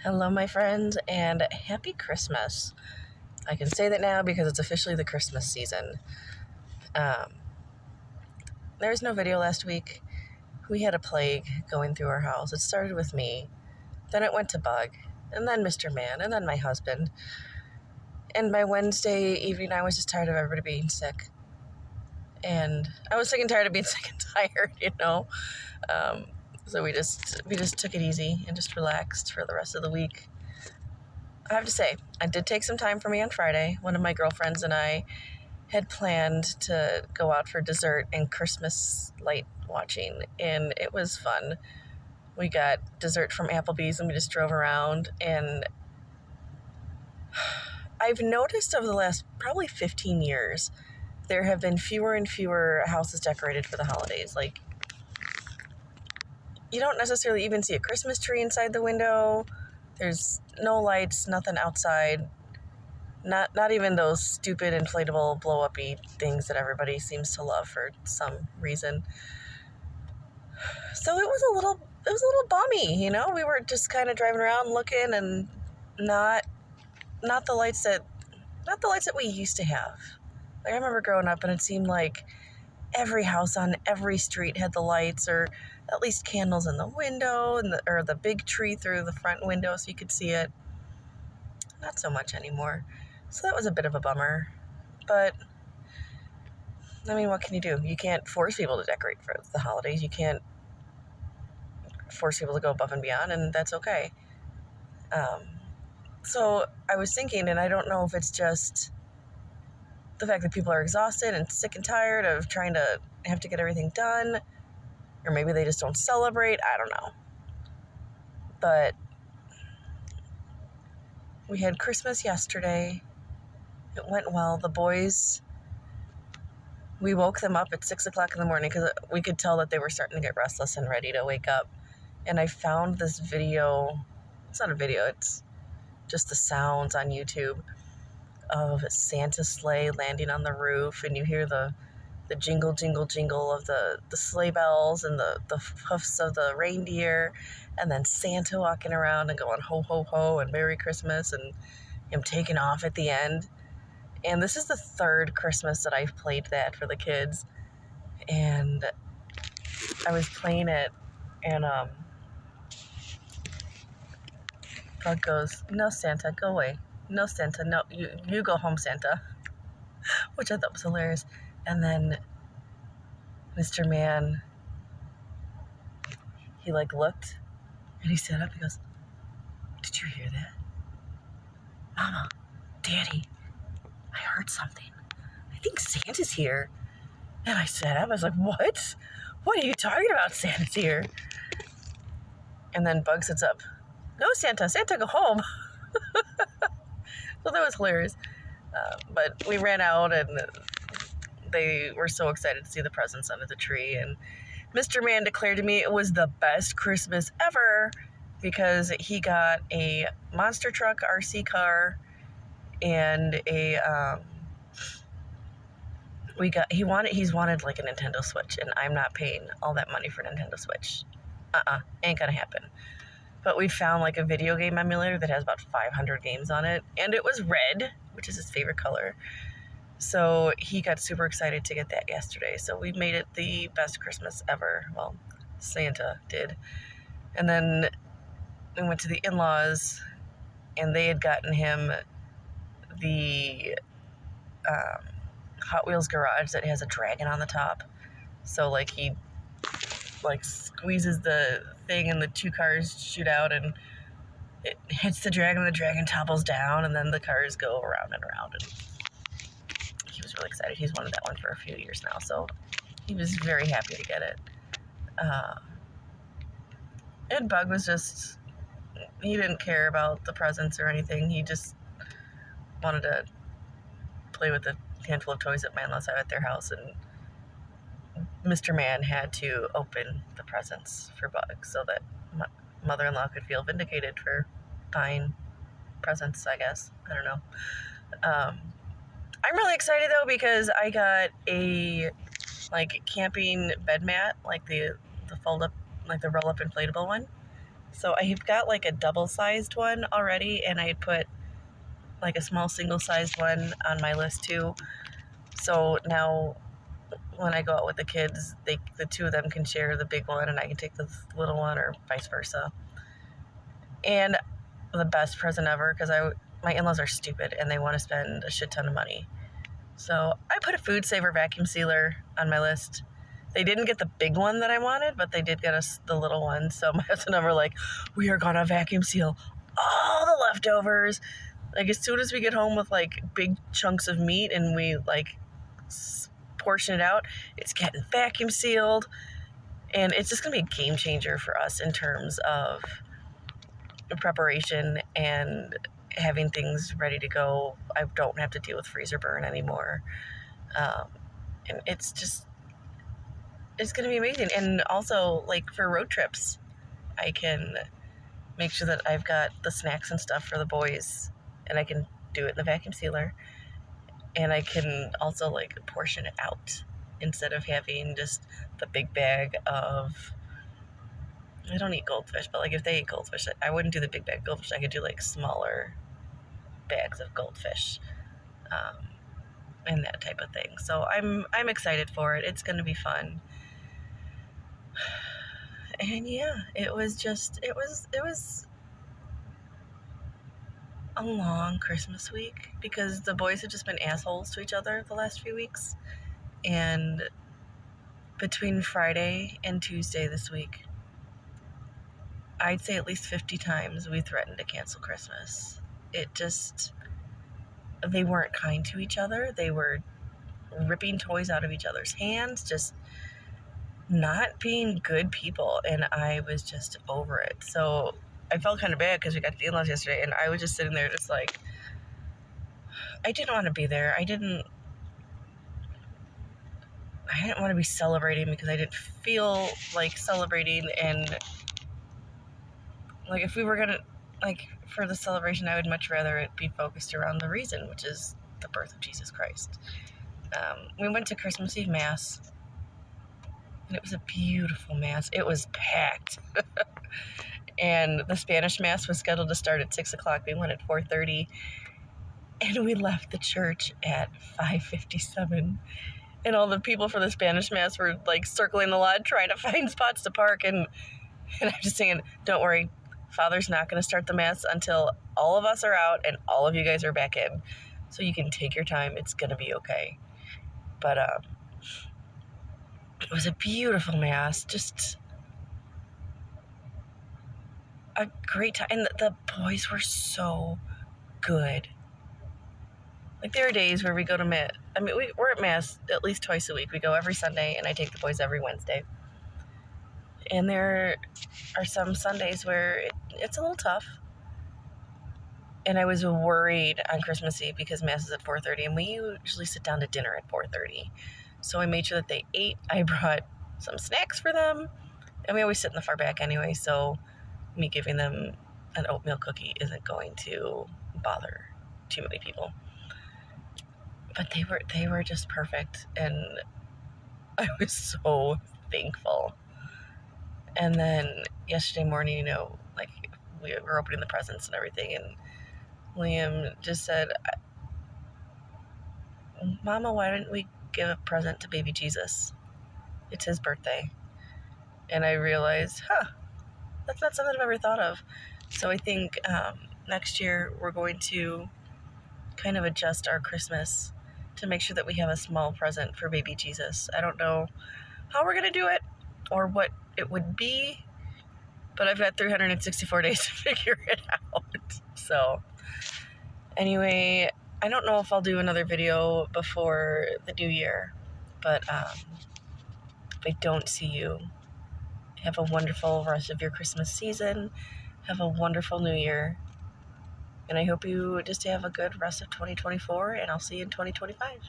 Hello, my friends, and happy Christmas. I can say that now because it's officially the Christmas season. Um, there was no video last week. We had a plague going through our house. It started with me, then it went to Bug, and then Mr. Man, and then my husband. And by Wednesday evening, I was just tired of everybody being sick. And I was sick and tired of being sick and tired. So we just took it easy and just relaxed for the rest of the week. I have to say, I did take some time for me on Friday. One of my girlfriends and I had planned to go out for dessert and Christmas light watching, and it was fun. We got dessert from Applebee's and we just drove around, and I've noticed over the last probably 15 years, there have been fewer and fewer houses decorated for the holidays. Like, you don't necessarily even see a Christmas tree inside the window. There's no lights, nothing outside. Not even those stupid inflatable blow-up-y things that everybody seems to love for some reason. So it was a little bummy, We were just kind of driving around looking, and not the lights that we used to have. Like, I remember growing up and it seemed like every house on every street had the lights, or at least candles in the window, or the big tree through the front window so you could see it. Not so much anymore. So that was a bit of a bummer. But, I mean, what can you do? You can't force people to decorate for the holidays. You can't force people to go above and beyond, and that's okay. So I was thinking, and I don't know if it's just the fact that people are exhausted and sick and tired of trying to have to get everything done, or maybe they just don't celebrate. I don't know. But we had Christmas yesterday. It went well. The boys, we woke them up at 6 o'clock in the morning because we could tell that they were starting to get restless and ready to wake up. And I found this video. It's not a video, it's just the sounds on YouTube of Santa's sleigh landing on the roof, and you hear the jingle, jingle, jingle of the sleigh bells and the hoofs of the reindeer, and then Santa walking around and going ho, ho, ho, and Merry Christmas, and him taking off at the end. And this is the third Christmas that I've played that for the kids, and I was playing it, and Bug goes, "No, Santa, go away. No, Santa, no, you go home, Santa," which I thought was hilarious. And then Mr. Man, he looked, and he sat up. He goes, "Did you hear that? Mama, Daddy, I heard something. I think Santa's here." And I sat up. I was like, "What? What are you talking about? Santa's here?" And then Bug sits up. "No, Santa, go home." So that was hilarious. But we ran out, and they were so excited to see the presents under the tree. And Mr. Man declared to me it was the best Christmas ever because he got a monster truck RC car and he's wanted like a Nintendo Switch, and I'm not paying all that money for a Nintendo Switch. Ain't gonna happen. But we found like a video game emulator that has about 500 games on it, and it was red, which is his favorite color. So he got super excited to get that yesterday. So we made it the best Christmas ever. Well, Santa did. And then we went to the in-laws, and they had gotten him the Hot Wheels garage that has a dragon on the top. So like he squeezes the thing and the two cars shoot out, and it hits the dragon topples down, and then the cars go around and around. And he was really excited. He's wanted that one for a few years now, so he was very happy to get it. And Bug was he didn't care about the presents or anything. He just wanted to play with the handful of toys that my in-laws have at their house, and Mr. Man had to open the presents for Bug so that mother-in-law could feel vindicated for buying presents, I guess. I don't know. I'm really excited though because I got a camping bed mat, like the fold up, like the roll up inflatable one, So I've got like a double-sized one already, and I put like a small single-sized one on my list too. So now when I go out with the kids, the two of them can share the big one, and I can take the little one, or vice versa. And the best present ever, because my in-laws are stupid and they want to spend a shit ton of money. So I put a Food Saver vacuum sealer on my list. They didn't get the big one that I wanted, but they did get us the little one. So my husband and I were like, we are gonna vacuum seal all the leftovers. Like, as soon as we get home with like big chunks of meat and we like portion it out, it's getting vacuum sealed. And it's just gonna be a game changer for us in terms of preparation and having things ready to go. I don't have to deal with freezer burn anymore. And it's going to be amazing. And also, like, for road trips, I can make sure that I've got the snacks and stuff for the boys, and I can do it in the vacuum sealer. And I can also, like, portion it out instead of having just the big bag of, I don't eat goldfish, but like if they eat goldfish, I wouldn't do the big bag of goldfish. I could do like smaller bags of goldfish, and that type of thing. So I'm excited for it. It's going to be fun. And yeah, it was a long Christmas week because the boys have just been assholes to each other the last few weeks. And between Friday and Tuesday this week, I'd say at least 50 times we threatened to cancel Christmas. They weren't kind to each other. They were ripping toys out of each other's hands, just not being good people, and I was just over it. So I felt kind of bad because we got the in-laws yesterday, and I was just sitting there just like, I didn't want to be there. I didn't want to be celebrating because I didn't feel like celebrating. And like, if we were gonna, like, for the celebration, I would much rather it be focused around the reason, which is the birth of Jesus Christ. We went to Christmas Eve Mass, and it was a beautiful Mass. It was packed. And the Spanish Mass was scheduled to start at 6 o'clock. We went at 4:30, and we left the church at 5:57. And all the people for the Spanish Mass were like circling the lot trying to find spots to park. And I'm just saying, don't worry, Father's not going to start the Mass until all of us are out and all of you guys are back in. So you can take your time. It's going to be okay. But it was a beautiful Mass. Just a great time. And the boys were so good. Like, there are days where we go to Mass. I mean, we're at Mass at least twice a week. We go every Sunday, and I take the boys every Wednesday. And there are some Sundays where it's a little tough. And I was worried on Christmas Eve because Mass is at 4:30, and we usually sit down to dinner at 4:30. So I made sure that they ate. I brought some snacks for them, and we always sit in the far back anyway, so me giving them an oatmeal cookie isn't going to bother too many people. But they were just perfect, and I was so thankful. And then yesterday morning, like, we were opening the presents and everything, and Liam just said, Mama, why didn't we give a present to baby Jesus? It's his birthday. And I realized, that's not something I've ever thought of. So I think next year we're going to kind of adjust our Christmas to make sure that we have a small present for baby Jesus. I don't know how we're going to do it or what it would be, but I've got 364 days to figure it out. So anyway, I don't know if I'll do another video before the new year, but if I don't see you, have a wonderful rest of your Christmas season. Have a wonderful new year. And I hope you just have a good rest of 2024, and I'll see you in 2025.